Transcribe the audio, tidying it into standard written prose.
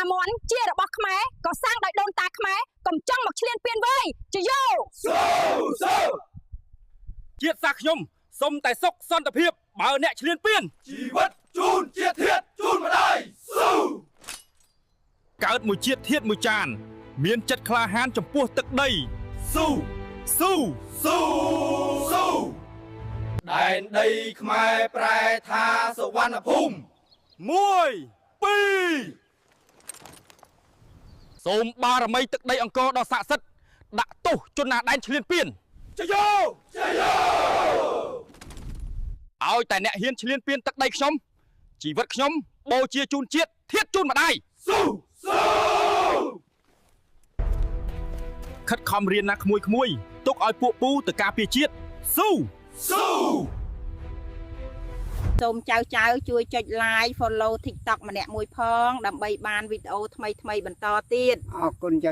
តាមន់ជារបស់ខ្មែរក៏សាងដោយដូនតាខ្មែរកុំចង់មកឈ្លានពានវើយជយោជាតិសាសខ្ញុំសុំតែសុខសន្តិភាពបើអ្នកឈ្លានពានជីវិតជូនជាតិធាតុជូនម្ដាយស៊ូកើតមួយជាតិធាតុមួយចានមានចិត្តក្លាហានចំពោះទឹកដីស៊ូដែនដីខ្មែរប្រែថាសវណ្ណភូមិ1 2សូមបារមីទឹកដីអង្គរដ៏ស័ក្តិសិទ្ធិដាក់ទោសជនណាដែនឈ្លានពានជយោឲ្យតែអ្នកហ៊ានឈ្លានពានទឹកដីខ្ញុំជីវិតខ្ញុំបូជាជូនជាតិធាតុជូនម្ដាយស៊ូខិតខំរៀនណាក្មួយទុកឲ្យពួកពូទៅការពារជាតិស៊ូសូមចៅជួយចុច like follow TikTok ម្នាក់មួយផងដើម្បីបានវីដេអូថ្មីបន្តទៀតអរគុណចៅ